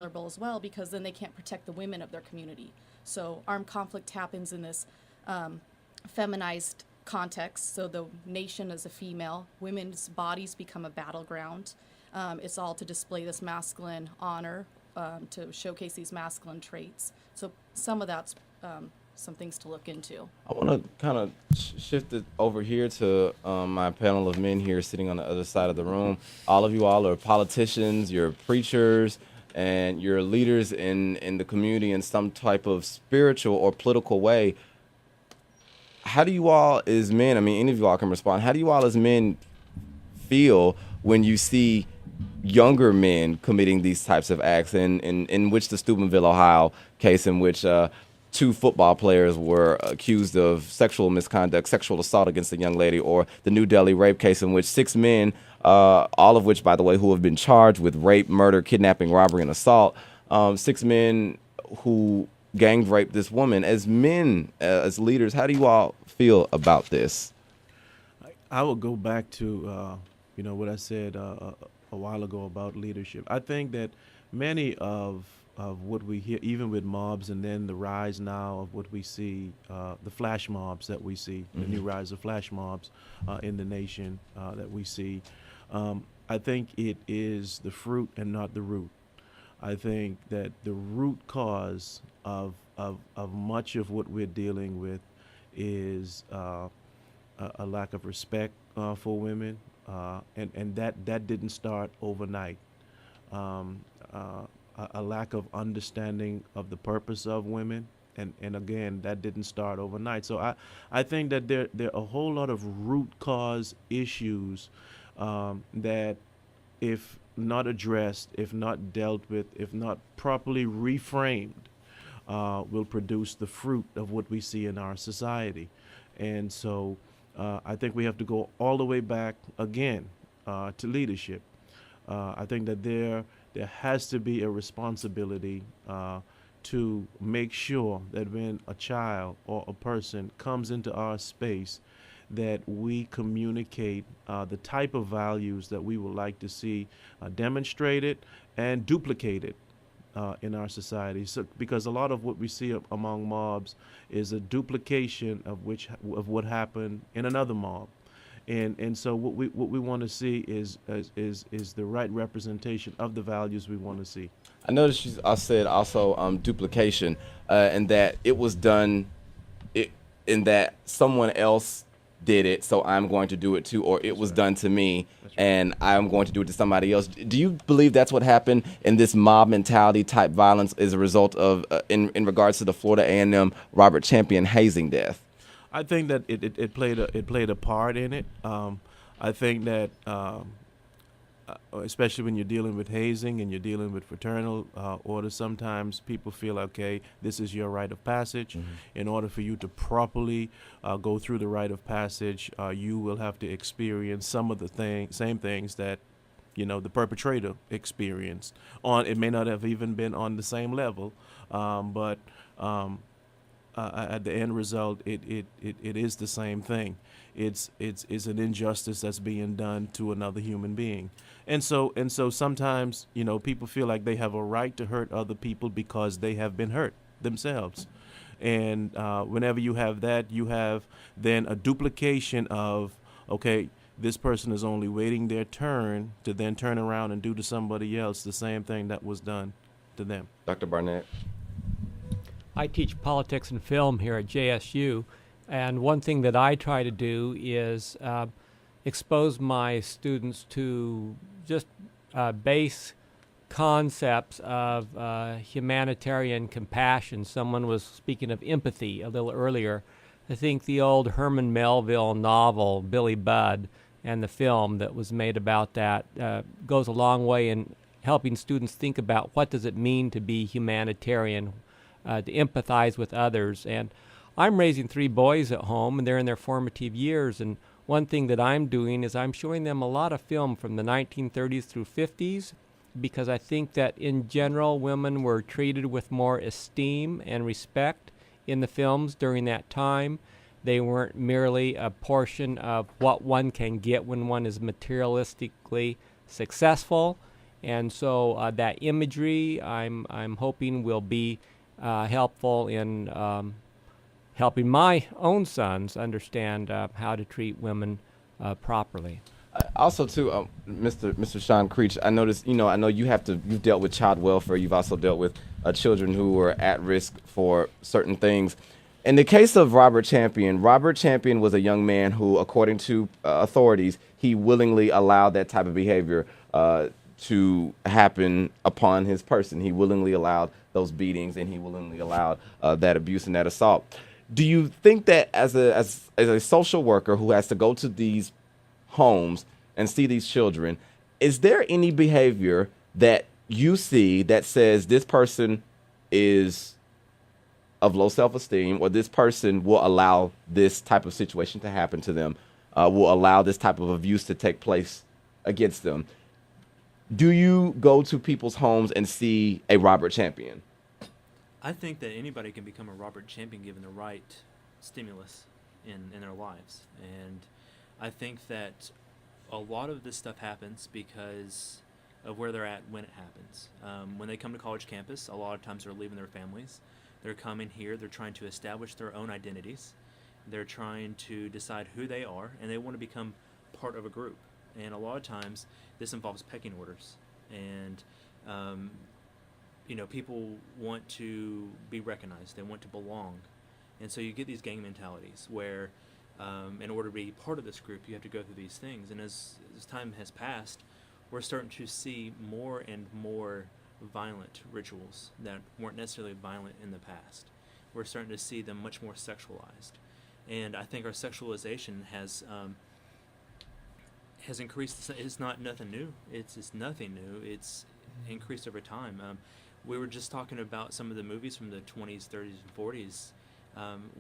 vulnerable as well because then they can't protect the women of their community. So armed conflict happens in this feminized context. So the nation is a female, women's bodies become a battleground. It's all to display this masculine honor, to showcase these masculine traits. So some of that's some things to look into. I want to kind of shift it over here to my panel of men here sitting on the other side of the room. All of you all are politicians, you're preachers, and you're leaders in the community in some type of spiritual or political way. How do you all as men, I mean, any of you all can respond, how do you all as men feel when you see younger men committing these types of acts in which the Steubenville, Ohio case in which two football players were accused of sexual misconduct, sexual assault against a young lady, or the New Delhi rape case in which six men, all of which, by the way, who have been charged with rape, murder, kidnapping, robbery, and assault, six men who gang raped this woman. As men, as leaders, how do you all feel about this? I will go back to what I said a while ago about leadership. I think that many of what we hear, even with mobs, and then the rise now of what we see, the flash mobs that we see, the new rise of flash mobs in the nation that we see. I think it is the fruit and not the root. I think that the root cause of much of what we're dealing with is a lack of respect for women, and that didn't start overnight. A lack of understanding of the purpose of women, and again, that didn't start overnight. So I think that there are a whole lot of root cause issues that, if not addressed, if not dealt with, if not properly reframed, will produce the fruit of what we see in our society. And so I think we have to go all the way back again to leadership. I think that there has to be a responsibility to make sure that when a child or a person comes into our space, that we communicate the type of values that we would like to see demonstrated and duplicated in our society. So, because a lot of what we see among mobs is a duplication of what happened in another mob. And so what we want to see is the right representation of the values we want to see. I noticed I said also duplication, and that it was done, in that someone else did it, so I'm going to do it too, or it was done to me, and I'm going to do it to somebody else. Do you believe that's what happened in this mob mentality type violence as a result of, in regards to the Florida A&M Robert Champion hazing death? I think that it played a part in it. I think that especially when you're dealing with hazing and you're dealing with fraternal orders, sometimes people feel, okay, this is your rite of passage. In order for you to properly go through the rite of passage, you will have to experience some of the same things that the perpetrator experienced. It may not have even been on the same level, but at the end result, it is the same thing. It's an injustice that's being done to another human being, and so sometimes people feel like they have a right to hurt other people because they have been hurt themselves, and whenever you have that, you have then a duplication of, okay, this person is only waiting their turn to then turn around and do to somebody else the same thing that was done to them. Dr. Barnett? I teach politics and film here at JSU, and one thing that I try to do is expose my students to just base concepts of humanitarian compassion. Someone was speaking of empathy a little earlier. I think the old Herman Melville novel, Billy Budd, and the film that was made about that goes a long way in helping students think about what does it mean to be humanitarian, to empathize with others. And I'm raising 3 boys at home, and they're in their formative years. And one thing that I'm doing is I'm showing them a lot of film from the 1930s through 50s, because I think that in general, women were treated with more esteem and respect in the films during that time. They weren't merely a portion of what one can get when one is materialistically successful. And so that imagery, I'm hoping, will be helpful in helping my own sons understand how to treat women properly. Also, too, Mr. Sean Creech, I noticed, I know you've dealt with child welfare. You've also dealt with children who were at risk for certain things. In the case of Robert Champion was a young man who, according to authorities, he willingly allowed that type of behavior to happen upon his person. He willingly allowed those beatings, and he willingly allowed that abuse and that assault. Do you think that as a social worker who has to go to these homes and see these children, is there any behavior that you see that says this person is of low self-esteem, or this person will allow this type of situation to happen to them, will allow this type of abuse to take place against them? Do you go to people's homes and see a Robert Champion? I think that anybody can become a Robert Champion given the right stimulus in their lives. And I think that a lot of this stuff happens because of where they're at when it happens. When they come to college campus, a lot of times they're leaving their families. They're coming here, they're trying to establish their own identities. They're trying to decide who they are, and they want to become part of a group. And a lot of times this involves pecking orders. And people want to be recognized. They want to belong. And so you get these gang mentalities where in order to be part of this group, you have to go through these things. And as time has passed, we're starting to see more and more violent rituals that weren't necessarily violent in the past. We're starting to see them much more sexualized. And I think our sexualization has increased. It's not nothing new. It's nothing new. It's increased over time. We were just talking about some of the movies from the 20s, 30s, and 40s.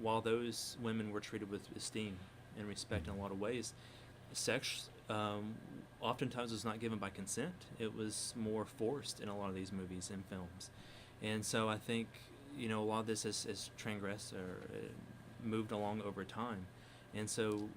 While those women were treated with esteem and respect in a lot of ways, sex oftentimes was not given by consent. It was more forced in a lot of these movies and films. And so I think, a lot of this has transgressed or moved along over time. And so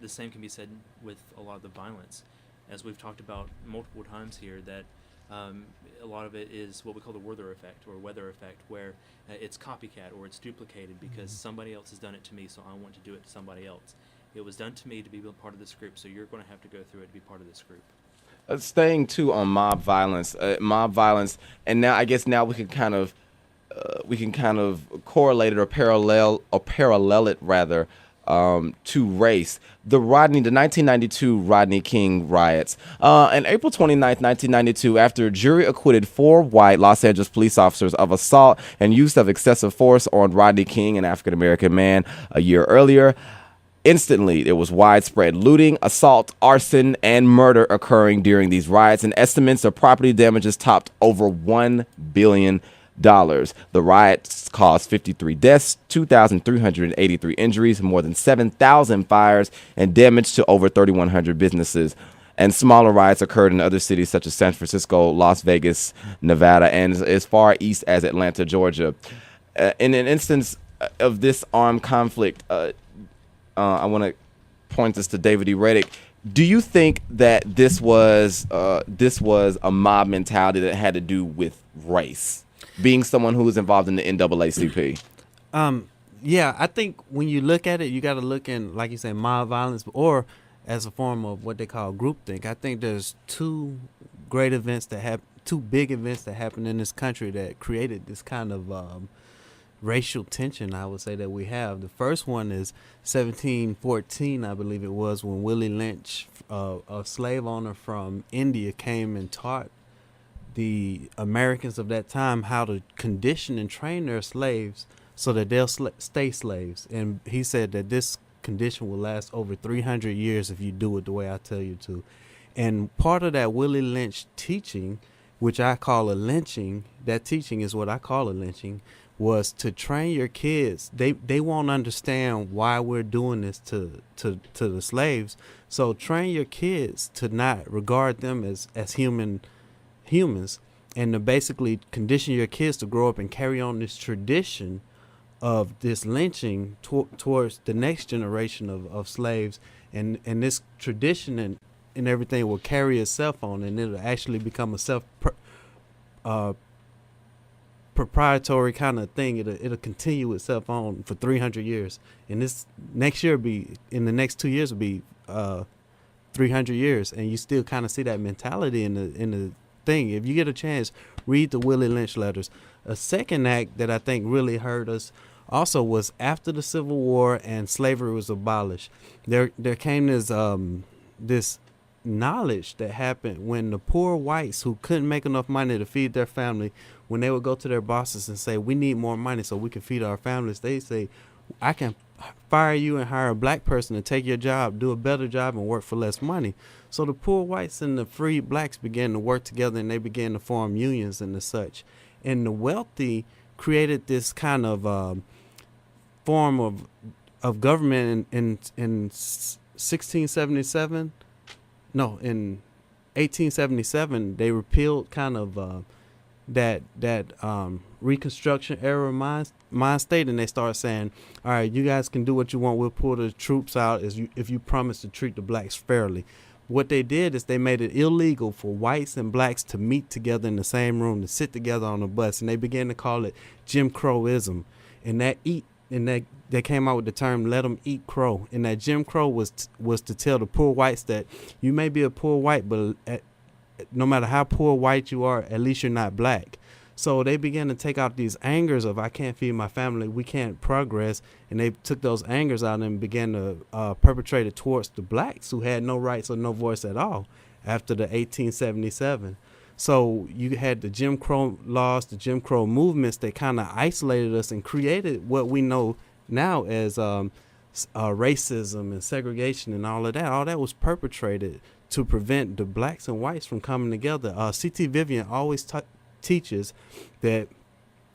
the same can be said with a lot of the violence. As we've talked about multiple times here, that a lot of it is what we call the Werther effect or weather effect, where it's copycat or it's duplicated because somebody else has done it to me, so I want to do it to somebody else. It was done to me to be part of this group, so you're going to have to go through it to be part of this group. Staying too on mob violence, and now I guess we can kind of correlate it or parallel it rather to race. The 1992 Rodney King riots. On April 29th, 1992, after a jury acquitted 4 white Los Angeles police officers of assault and use of excessive force on Rodney King, an African-American man, a year earlier, instantly, there was widespread looting, assault, arson, and murder occurring during these riots, and estimates of property damages topped over $1 billion. The riots caused 53 deaths, 2,383 injuries, more than 7,000 fires, and damage to over 3,100 businesses. And smaller riots occurred in other cities such as San Francisco, Las Vegas, Nevada, and as far east as Atlanta, Georgia. In an instance of this armed conflict, I want to point this to David E. Reddick. Do you think that this was a mob mentality that had to do with race? Being someone who was involved in the NAACP. Yeah, I think when you look at it, you got to look in, like you say, mob violence or as a form of what they call groupthink. I think there's two big events that happened in this country that created this kind of racial tension, I would say, that we have. The first one is 1714, I believe it was, when Willie Lynch, a slave owner from India, came and taught the Americans of that time how to condition and train their slaves so that they'll stay slaves. And he said that this condition will last over 300 years if you do it the way I tell you to. And part of that Willie Lynch teaching, which I call a lynching, that teaching is what I call a lynching, was to train your kids. They won't understand why we're doing this to the slaves. So train your kids to not regard them as humans, and to basically condition your kids to grow up and carry on this tradition of this lynching towards the next generation of slaves. And this tradition and everything will carry itself on, and it'll actually become a proprietary kind of thing. It'll continue itself on for 300 years, and this next year in the next 2 years will be 300 years, and you still kind of see that mentality in the thing. If you get a chance, read the Willie Lynch letters. A second act that I think really hurt us also was after the Civil War and slavery was abolished. There came this knowledge that happened when the poor whites who couldn't make enough money to feed their family, when they would go to their bosses and say, we need more money so we can feed our families, they say, I can fire you and hire a black person to take your job, do a better job, and work for less money. So the poor whites and the free blacks began to work together, and they began to form unions and the such. And the wealthy created this kind of form of government in 1677. No, in 1877, they repealed kind of that Reconstruction era mind state, and they start saying, all right, you guys can do what you want. We'll pull the troops out if you promise to treat the blacks fairly. What they did is they made it illegal for whites and blacks to meet together in the same room, to sit together on a bus, and they began to call it Jim Crowism. And they came out with the term "let them eat crow." And that Jim Crow was to tell the poor whites that you may be a poor white, but no matter how poor white you are, at least you're not black. So they began to take out these angers of, I can't feed my family, we can't progress, and they took those angers out and began to perpetrate it towards the blacks who had no rights or no voice at all after the 1877. So you had the Jim Crow laws, the Jim Crow movements that kind of isolated us and created what we know now as racism and segregation and all of that. All that was perpetrated to prevent the blacks and whites from coming together. C.T. Vivian always teaches that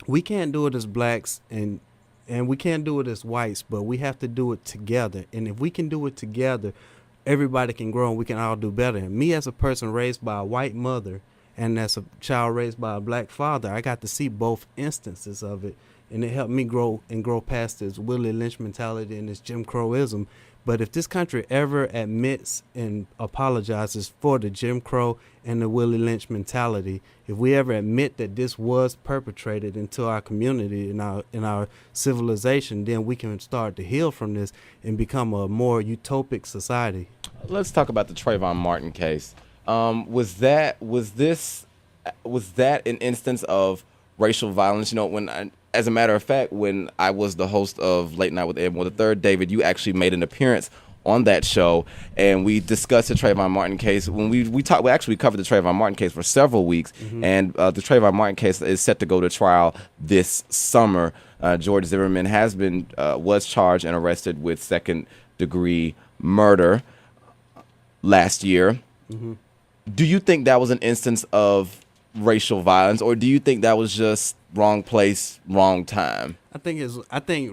we can't do it as blacks and we can't do it as whites, but we have to do it together. And if we can do it together, everybody can grow and we can all do better. And me, as a person raised by a white mother and as a child raised by a black father, I got to see both instances of it, and it helped me grow past this Willie Lynch mentality and this Jim Crowism. But if this country ever admits and apologizes for the Jim Crow and the Willie Lynch mentality, if we ever admit that this was perpetrated into our community, in our civilization, then we can start to heal from this and become a more utopic society. Let's talk about the Trayvon Martin case. Was that an instance of racial violence? You know, as a matter of fact, when I was the host of Late Night with Ed Moore III, David, you actually made an appearance on that show, and we discussed the Trayvon Martin case. When we actually covered the Trayvon Martin case for several weeks, and the Trayvon Martin case is set to go to trial this summer. George Zimmerman was charged and arrested with second-degree murder last year. Do you think that was an instance of racial violence, or do you think that was just wrong place, wrong time? I think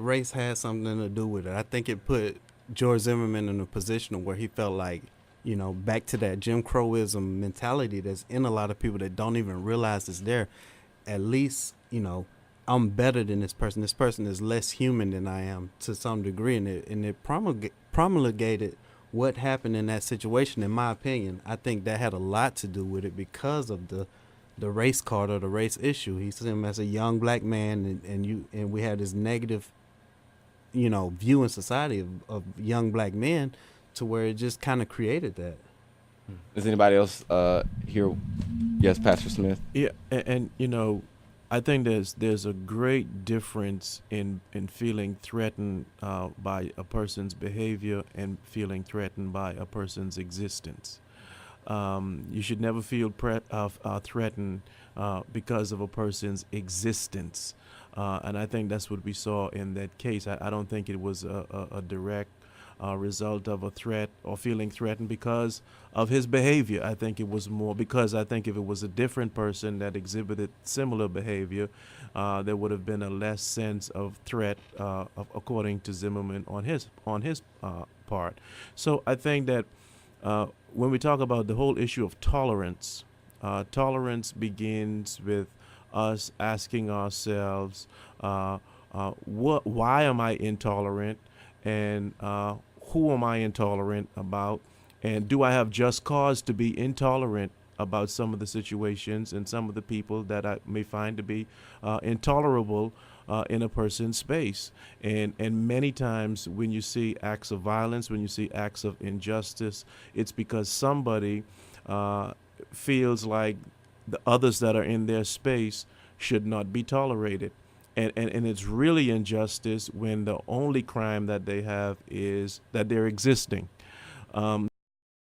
race had something to do with it. I think it put George Zimmerman in a position where he felt like, back to that Jim Crowism mentality that's in a lot of people that don't even realize it's there. At least, I'm better than this person. This person is less human than I am to some degree, and it promulgated what happened in that situation. In my opinion, I think that had a lot to do with it because of the race card or the race issue. He saw him as a young black man, and we had this negative, view in society of young black men, to where it just kind of created that. Does anybody else here? Yes, Pastor Smith. Yeah, and I think there's a great difference in feeling threatened by a person's behavior and feeling threatened by a person's existence. You should never feel threatened because of a person's existence. And I think that's what we saw in that case. I don't think it was a direct result of a threat or feeling threatened because of his behavior. I think it was more because I think if it was a different person that exhibited similar behavior, there would have been a less sense of threat, according to Zimmerman, on his part. So I think that when we talk about the whole issue of tolerance, tolerance begins with us asking ourselves, why am I intolerant, and who am I intolerant about, And do I have just cause to be intolerant about some of the situations and some of the people that I may find to be intolerable in a person's space? And many times when you see acts of violence, when you see acts of injustice, it's because somebody feels like the others that are in their space should not be tolerated. And it's really injustice when the only crime that they have is that they're existing.